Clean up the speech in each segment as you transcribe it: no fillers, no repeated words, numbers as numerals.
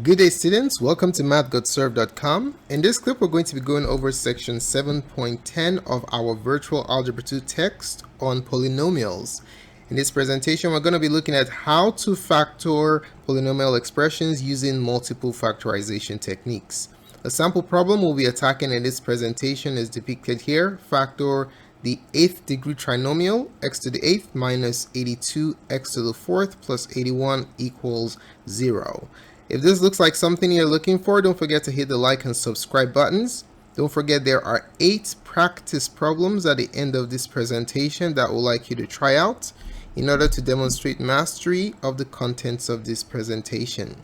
Good day, students. Welcome to Mathgotserved.com. In this clip, we're going to be going over section 7.10 of our virtual Algebra 2 text on polynomials. In this presentation, we're going to be looking at how to factor polynomial expressions using multiple factorization techniques. A sample problem we'll be attacking in this presentation is depicted here. Factor the 8th degree trinomial x to the 8th minus 82 x to the 4th plus 81 equals 0. If this looks like something you're looking for, don't forget to hit the like and subscribe buttons. Don't forget there are 8 practice problems at the end of this presentation that we'd like you to try out in order to demonstrate mastery of the contents of this presentation.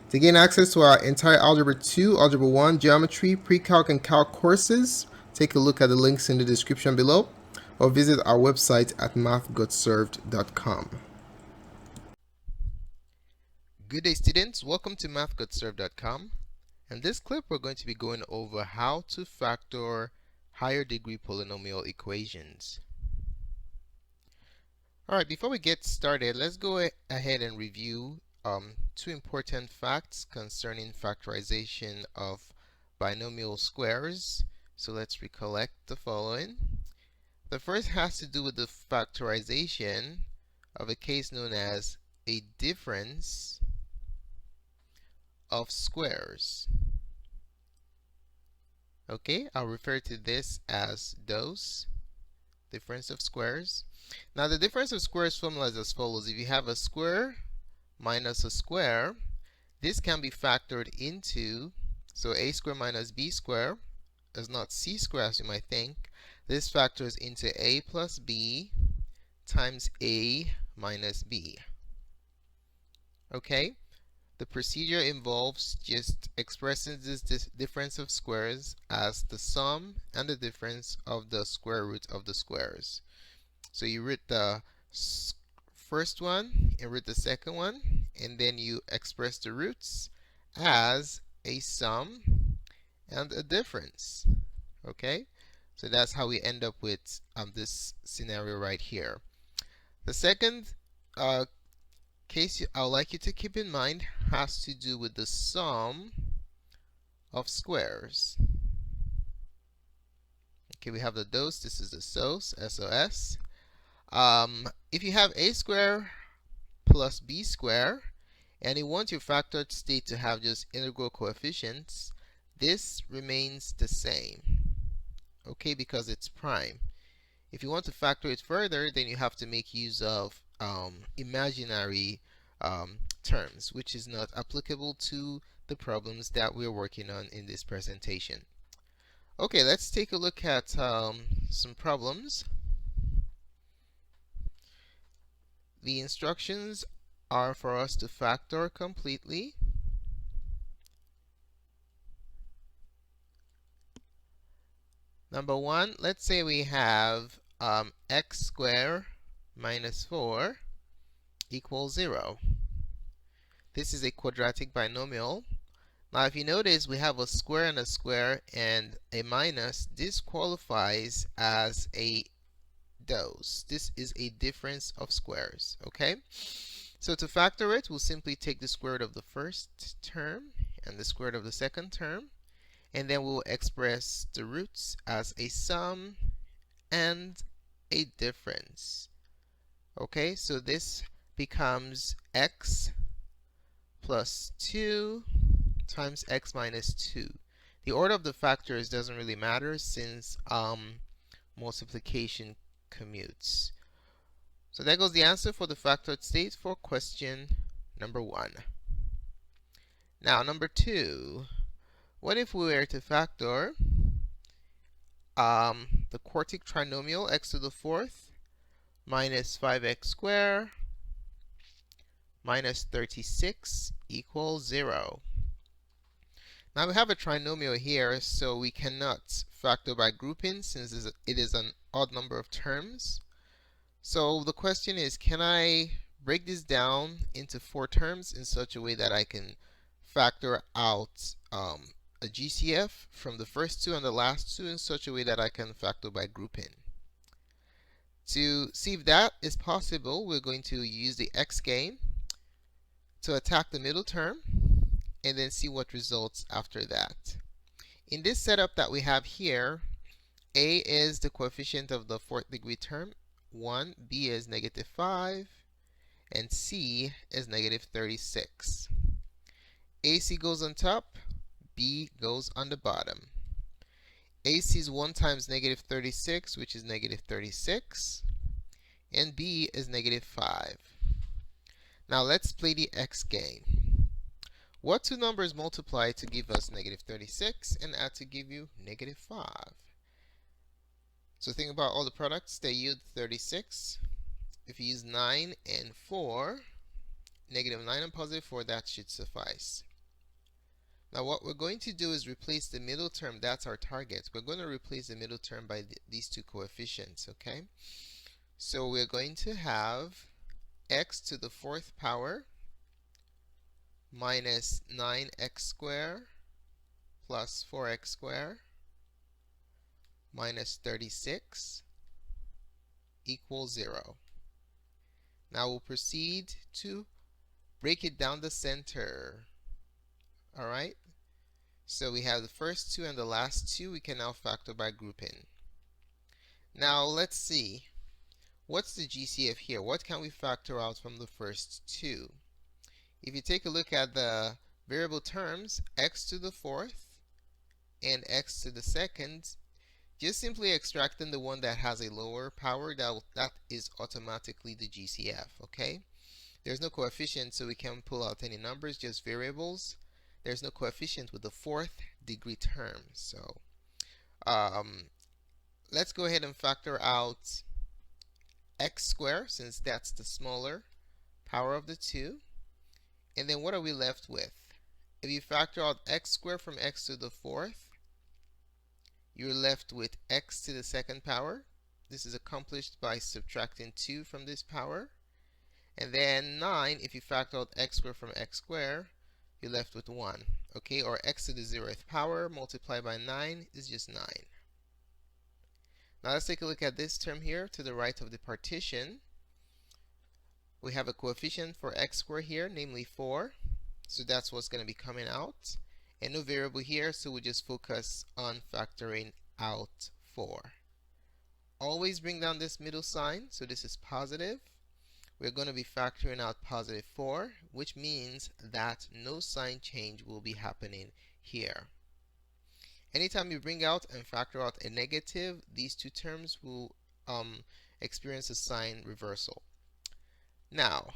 To gain access to our entire Algebra 2, Algebra 1, Geometry, Pre-Calc, and Calc courses, take a look at the links in the description below or visit our website at Mathgotserved.com. Good day, students. Welcome to Mathgotserved.com. In this clip, we're going to be going over how to factor higher degree polynomial equations. Alright, before we get started, let's go ahead and review two important facts concerning factorization of binomial squares. So let's recollect the following. The first has to do with the factorization of a case known as a difference of squares. Okay, I'll refer to this as DOS, difference of squares. Now the difference of squares formula is as follows. If you have a square minus a square, this can be factored into, so a squared minus b squared is not c squared as you might think. This factors into a plus b times a minus b. Okay? The procedure involves just expressing this difference of squares as the sum and the difference of the square root of the squares. So you root the first one and root the second one, and then you express the roots as a sum and a difference. Okay? So that's how we end up with this scenario right here. The second case I would like you to keep in mind has to do with the sum of squares. Okay, we have the DOS. This is the SOS, S-O-S. If you have a squared plus b squared, and you want your factored state to have just integral coefficients, this remains the same. Okay, because it's prime. If you want to factor it further, then you have to make use of imaginary terms, which is not applicable to the problems that we're working on in this presentation. Okay, let's take a look at some problems. The instructions are for us to factor completely. Number one, let's say we have x squared minus 4 equals 0. This is a quadratic binomial. Now if you notice, we have a square and a square and a minus. This qualifies as a DOS. This is a difference of squares. Okay? So to factor it, we'll simply take the square root of the first term and the square root of the second term, and then we'll express the roots as a sum and a difference. Okay, so this becomes x plus 2 times x minus 2. The order of the factors doesn't really matter since multiplication commutes. So there goes the answer for the factored state for question number 1. Now number 2. What if we were to factor the quartic trinomial x to the 4th minus 5x squared minus 36 equals 0? Now we have a trinomial here, so we cannot factor by grouping since it is an odd number of terms. So the question is, can I break this down into 4 terms in such a way that I can factor out a GCF from the first 2 and the last 2 in such a way that I can factor by grouping? To see if that is possible, we're going to use the x gain to attack the middle term and then see what results after that. In this setup that we have here, a is the coefficient of the fourth degree term, 1, b is negative 5, and c is negative 36. AC goes on top, b goes on the bottom. AC is 1 times negative 36, which is negative 36, and b is negative 5. Now let's play the x game. What two numbers multiply to give us negative 36 and add to give you negative 5? So think about all the products. They yield 36. If you use 9 and 4, negative 9 and positive 4, that should suffice. Now what we're going to do is replace the middle term. That's our target. We're going to replace the middle term by these two coefficients, okay? So we're going to have x to the fourth power minus 9x squared plus 4x squared minus 36 equals 0. Now we'll proceed to break it down the center. All right? So we have the first two and the last two. We can now factor by grouping. Now let's see. What's the GCF here? What can we factor out from the first two? If you take a look at the variable terms, x to the fourth and x to the second, just simply extracting the one that has a lower power, that is automatically the GCF, okay? There's no coefficient, so we can't pull out any numbers, just variables. There's no coefficient with the fourth degree term. So let's go ahead and factor out x squared, since that's the smaller power of the two. And then what are we left with? If you factor out x squared from x to the fourth, you're left with x to the second power. This is accomplished by subtracting 2 from this power. And then 9, if you factor out x squared from x squared, you're left with 1. Okay, or x to the 0th power multiplied by 9 is just 9. Now let's take a look at this term here to the right of the partition. We have a coefficient for x squared here, namely 4. So that's what's going to be coming out. And no variable here, so we just focus on factoring out 4. Always bring down this middle sign, so this is positive. We're going to be factoring out positive 4, which means that no sign change will be happening here. Anytime you bring out and factor out a negative, these two terms will experience a sign reversal. Now,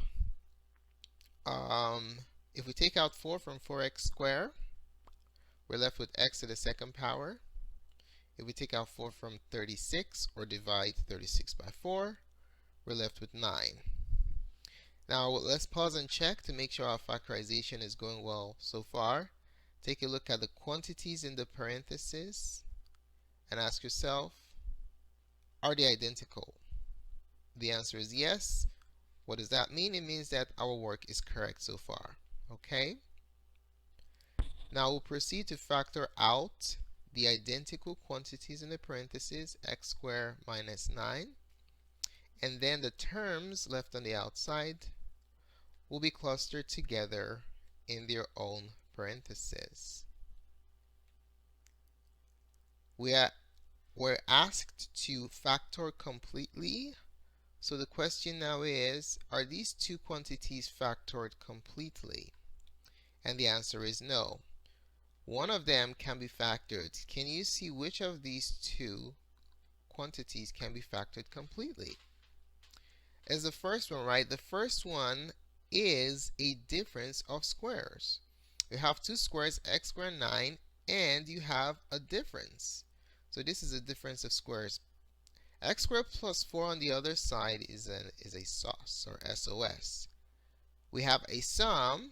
if we take out 4 from 4x squared, we're left with x to the second power. If we take out 4 from 36 or divide 36 by 4, we're left with 9. Now let's pause and check to make sure our factorization is going well so far. Take a look at the quantities in the parentheses and ask yourself, are they identical? The answer is yes. What does that mean? It means that our work is correct so far. Okay? Now we'll proceed to factor out the identical quantities in the parentheses, x squared minus 9. And then the terms left on the outside will be clustered together in their own parentheses. We're asked to factor completely. So the question now is, are these two quantities factored completely? And the answer is no. One of them can be factored. Can you see which of these two quantities can be factored completely? Is the first one, right? The first one is a difference of squares. You have two squares, x squared 9, and you have a difference. So this is a difference of squares. X squared plus 4 on the other side is a SOS, or SOS. We have a sum,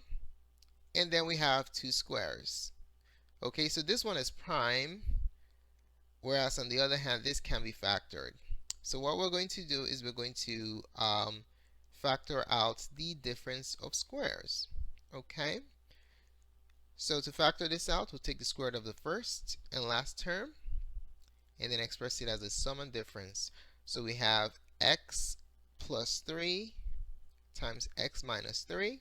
and then we have two squares. Okay, so this one is prime, whereas on the other hand, this can be factored. So what we're going to do is we're going to factor out the difference of squares. Okay, so to factor this out, we'll take the square root of the first and last term and then express it as a sum and difference. So we have x plus 3 times x minus 3.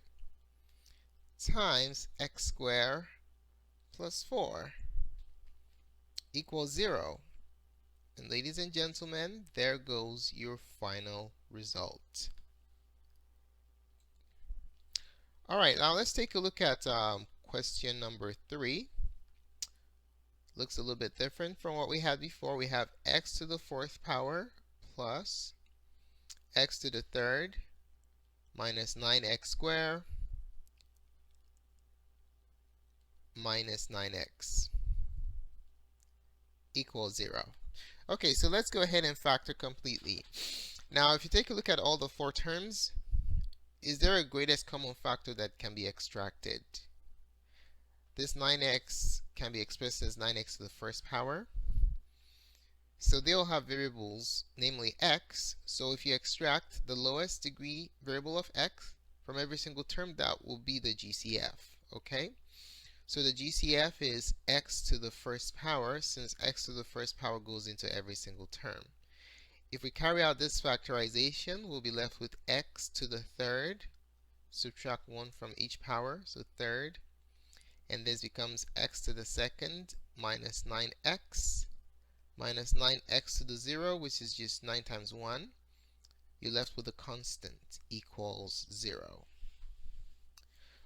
times x squared plus 4 equals 0. And ladies and gentlemen, there goes your final result. All right, now let's take a look at question number 3. Looks a little bit different from what we had before. We have x to the 4th power plus x to the 3rd minus 9x squared minus 9x equals 0. Okay, so let's go ahead and factor completely. Now, if you take a look at all the 4 terms, is there a greatest common factor that can be extracted? This 9x can be expressed as 9x to the 1st power. So they'll have variables, namely x. So if you extract the lowest degree variable of x from every single term, that will be the GCF. Okay? So the GCF is x to the 1st power, since x to the 1st power goes into every single term. If we carry out this factorization, we'll be left with x to the 3rd. Subtract 1 from each power, so 3rd. And this becomes x to the 2nd minus 9x minus 9x to the 0, which is just 9 times 1. You're left with a constant equals 0.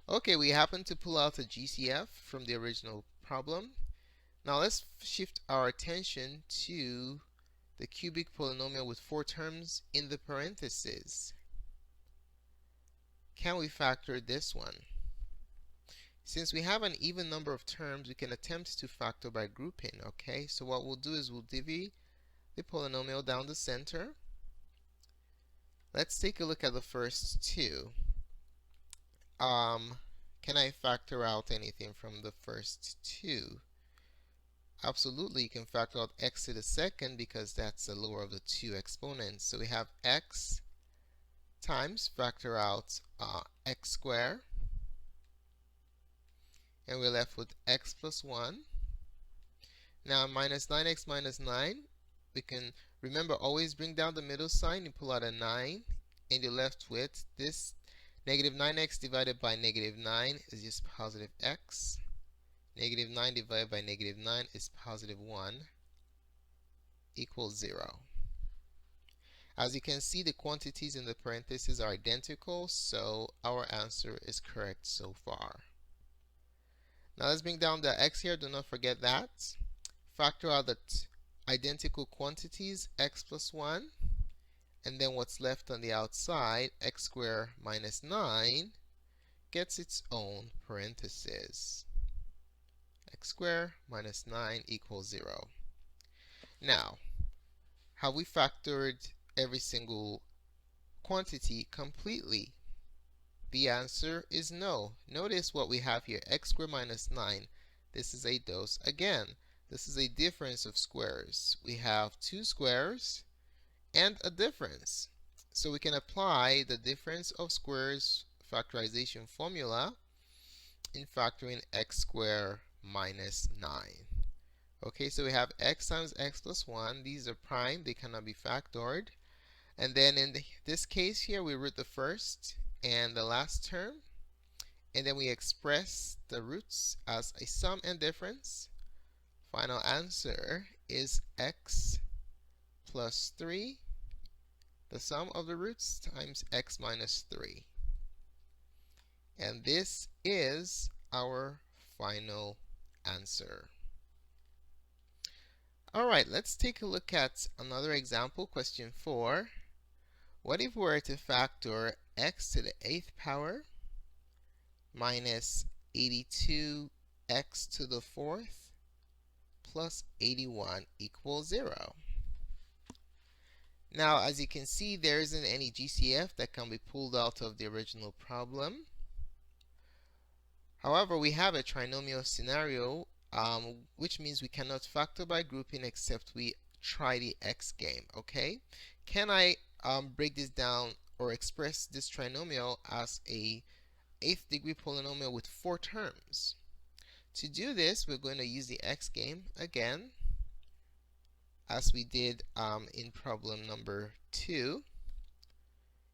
Okay, we happen to pull out a GCF from the original problem. Now let's shift our attention to the cubic polynomial with 4 terms in the parentheses. Can we factor this one? Since we have an even number of terms, we can attempt to factor by grouping. Okay, so what we'll do is we'll divvy the polynomial down the center. Let's take a look at the first 2. Can I factor out anything from the first 2? Absolutely, you can factor out x to the 2nd because that's the lower of the 2 exponents. So we have x times, factor out x squared, and we're left with x plus 1. Now minus 9x minus 9, we can remember always bring down the middle sign, you pull out a 9, and you're left with this negative 9x divided by negative 9 is just positive x. Negative 9 divided by negative 9 is positive 1 equals 0. As you can see, the quantities in the parentheses are identical, so our answer is correct so far. Now let's bring down the x here. Do not forget that. Factor out the identical quantities, x plus 1, and then what's left on the outside, x squared minus 9, gets its own parentheses. X squared minus 9 equals 0. Now, have we factored every single quantity completely? The answer is no. Notice what we have here, x squared minus 9. This is a dose. Again, this is a difference of squares. We have 2 squares and a difference. So we can apply the difference of squares factorization formula in factoring x squared minus 9. Okay, so we have x times x plus 1. These are prime. They cannot be factored. And then in this case here, we root the first and the last term. And then we express the roots as a sum and difference. Final answer is x plus 3, the sum of the roots, times x minus 3. And this is our final answer. All right, let's take a look at another example, question 4. What if we were to factor x to the 8th power minus 82x to the 4th plus 81 equals 0? Now, as you can see, there isn't any GCF that can be pulled out of the original problem. However, we have a trinomial scenario, which means we cannot factor by grouping except we try the x game. Okay? Can I break this down or express this trinomial as a 8th degree polynomial with 4 terms? To do this, we're going to use the x game again, as we did in problem number 2.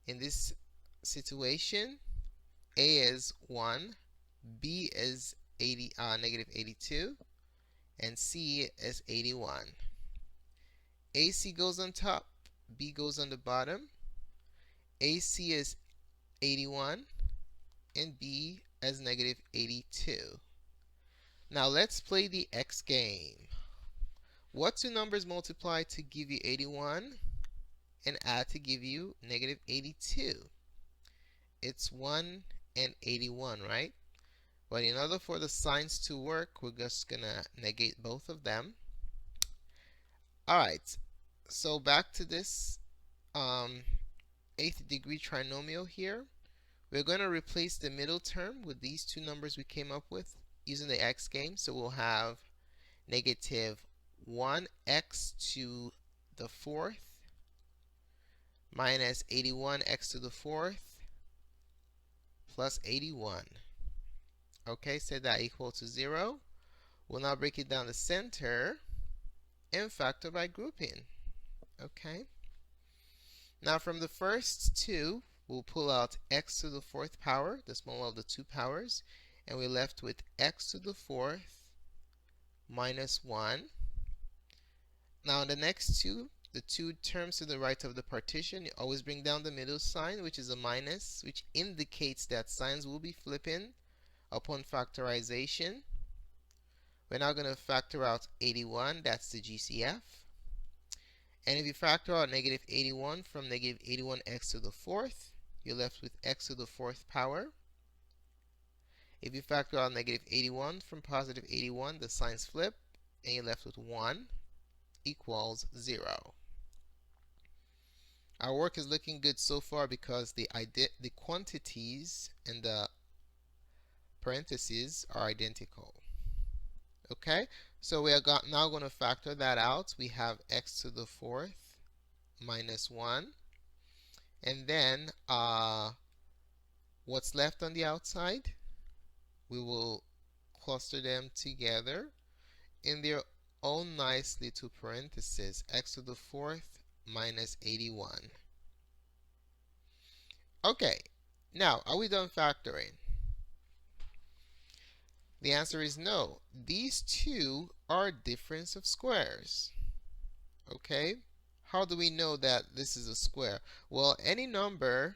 In this situation, a is 1, B is negative 82, and C is 81. AC goes on top, B goes on the bottom. AC is 81, and B is negative 82. Now let's play the X game. What two numbers multiply to give you 81 and add to give you negative 82? It's 1 and 81, right? But in order for the signs to work, we're just going to negate both of them. All right, so back to this eighth degree trinomial here. We're going to replace the middle term with these two numbers we came up with using the X game. So we'll have negative 1x to the fourth minus 81x to the fourth plus 81. Okay, set that equal to 0. We'll now break it down the center and factor by grouping. Okay. Now from the first two, we'll pull out x to the fourth power, the smaller of the two powers, and we're left with x to the fourth minus 1. Now in the next two, the two terms to the right of the partition, you always bring down the middle sign, which is a minus, which indicates that signs will be flipping upon factorization. We're now going to factor out 81, that's the GCF. And if you factor out negative 81 from negative 81x to the fourth, you're left with x to the fourth power. If you factor out negative 81 from positive 81, the signs flip, and you're left with 1 equals 0. Our work is looking good so far because the quantities and the parentheses are identical. Okay, so we are now going to factor that out. We have x to the fourth minus 1. And then what's left on the outside? We will cluster them together in their own nice little parentheses. X to the fourth minus 81. Okay, now are we done factoring? The answer is no. These two are difference of squares. Okay? How do we know that this is a square? Well, any number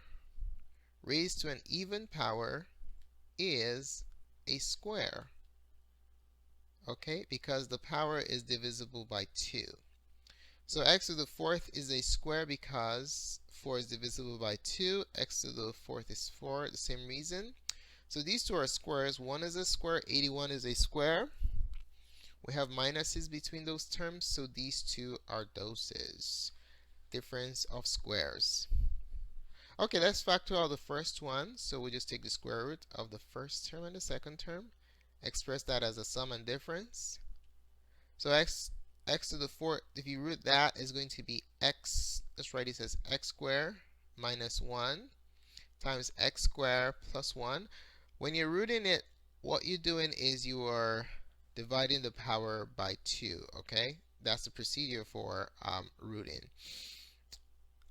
raised to an even power is a square. Okay? Because the power is divisible by 2. So x to the fourth is a square because 4 is divisible by 2. X to the fourth is 4, the same reason. So these two are squares. 1 is a square, 81 is a square. We have minuses between those terms, so these two are doses. Difference of squares. Okay, let's factor out the first one. So we just take the square root of the first term and the second term. Express that as a sum and difference. So x to the fourth, if you root that, is going to be x, let's write it as x squared minus 1 times x squared plus 1. When you're rooting it, what you're doing is you are dividing the power by 2, okay? That's the procedure for rooting.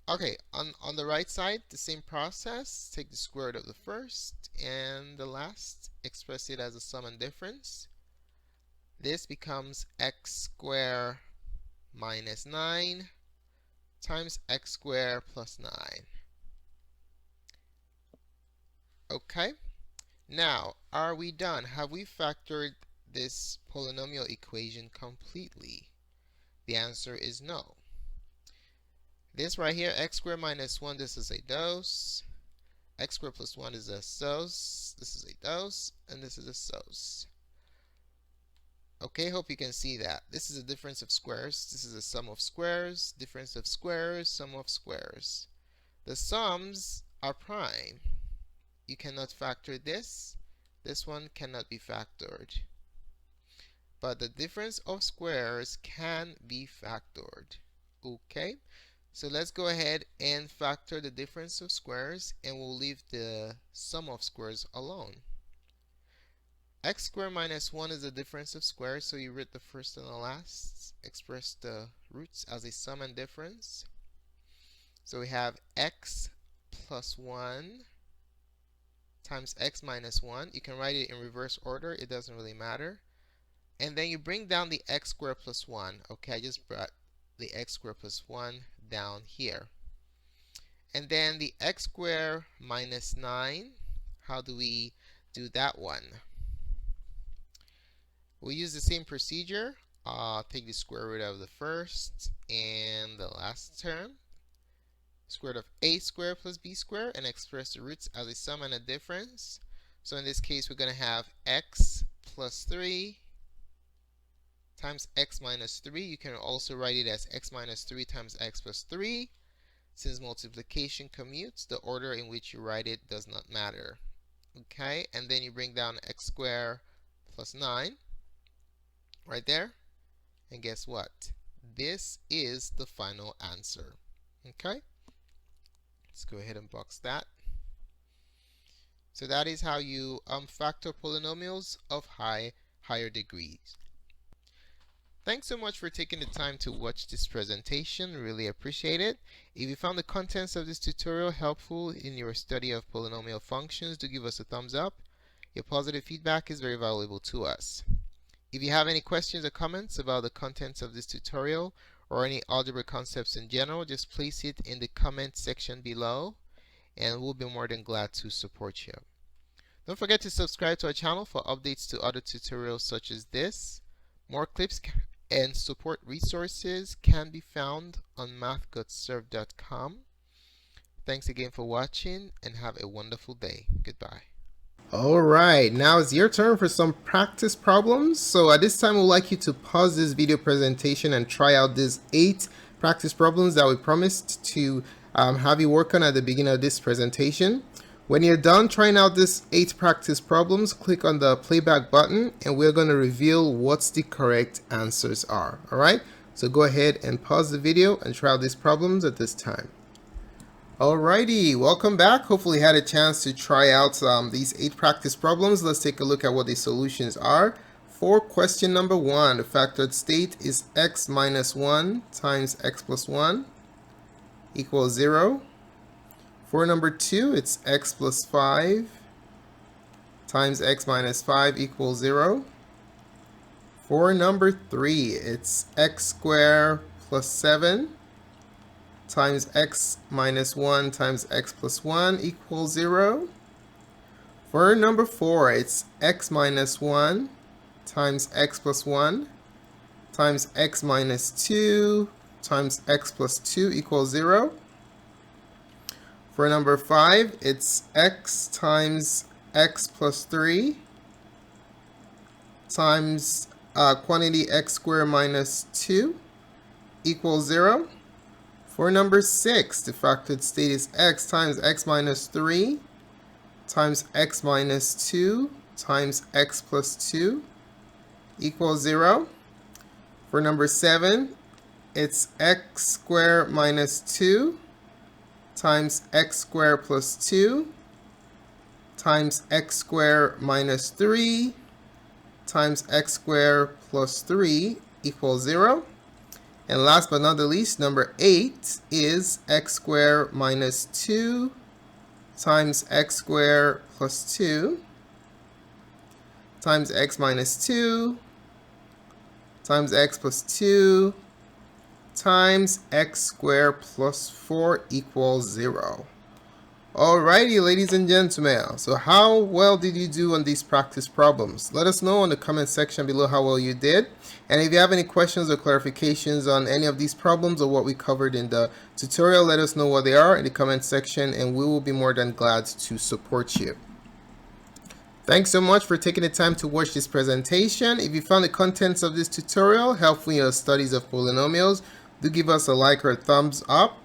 Okay, on the right side, the same process. Take the square root of the first and the last, express it as a sum and difference. This becomes x squared minus 9 times x squared plus 9. Okay? Now, are we done? Have we factored this polynomial equation completely? The answer is no. This right here, x squared minus 1, this is a dose. X squared plus 1 is a sos. This is a dose, and this is a sos. Okay, hope you can see that. This is a difference of squares. This is a sum of squares, difference of squares, sum of squares. The sums are prime. You cannot factor this. This one cannot be factored. But the difference of squares can be factored. Okay, so let's go ahead and factor the difference of squares, and we'll leave the sum of squares alone. X squared minus 1 is the difference of squares, so you root the first and the last. Express the roots as a sum and difference. So we have x plus 1 times x minus 1. You can write it in reverse order. It doesn't really matter. And then you bring down the x squared plus 1. Okay, I just brought the x squared plus 1 down here. And then the x squared minus 9. How do we do that one? We use the same procedure. Take the square root of the first and the last term. Square root of a squared plus b squared, and express the roots as a sum and a difference. So in this case, we're going to have x plus 3 times x minus 3. You can also write it as x minus 3 times x plus 3. Since multiplication commutes, the order in which you write it does not matter. Okay, and then you bring down x squared plus 9 right there. And guess what? This is the final answer. Okay, let's go ahead and box that. So that is how you factor polynomials of higher degrees. Thanks so much for taking the time to watch this presentation. Really appreciate it. If you found the contents of this tutorial helpful in your study of polynomial functions, do give us a thumbs up. Your positive feedback is very valuable to us. If you have any questions or comments about the contents of this tutorial or any algebra concepts in general, just place it in the comment section below and we'll be more than glad to support you. Don't forget to subscribe to our channel for updates to other tutorials such as this. More clips and support resources can be found on Mathgotserved.com. Thanks again for watching and have a wonderful day. Goodbye. Alright, now it's your turn for some practice problems. So at this time, we'd like you to pause this video presentation and try out these 8 practice problems that we promised to have you work on at the beginning of this presentation. When you're done trying out these 8 practice problems, click on the playback button and we're going to reveal what the correct answers are. Alright, so go ahead and pause the video and try out these problems at this time. Alrighty, welcome back. Hopefully you had a chance to try out these 8 practice problems. Let's take a look at what the solutions are. For question number 1, the factored state is x minus 1 times x plus 1 equals 0. For number 2, it's x plus 5 times x minus 5 equals 0. For number 3, it's x squared plus 7 times x minus 1 times x plus 1 equals 0. For number 4, it's x minus 1 times x plus 1 times x minus 2 times x plus 2 equals 0. For number 5, it's x times x plus 3 times quantity x squared minus 2 equals 0. For number 6, the factored state is x times x minus 3 times x minus 2 times x plus 2 equals 0. For number 7, it's x squared minus 2 times x squared plus 2 times x squared minus 3 times x squared plus 3 equals 0. And last but not the least, number 8 is x squared minus 2 times x squared plus 2 times x minus 2 times x plus 2 times x squared plus 4 equals 0. Alrighty, ladies and gentlemen, so how well did you do on these practice problems? Let us know in the comment section below how well you did. And if you have any questions or clarifications on any of these problems or what we covered in the tutorial, let us know what they are in the comment section and we will be more than glad to support you. Thanks so much for taking the time to watch this presentation. If you found the contents of this tutorial helpful in your studies of polynomials, do give us a like or a thumbs up.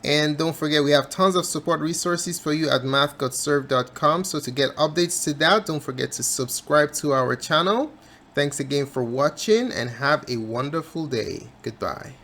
And don't forget, we have tons of support resources for you at Mathgotserved.com. So to get updates to that, don't forget to subscribe to our channel. Thanks again for watching and have a wonderful day. Goodbye.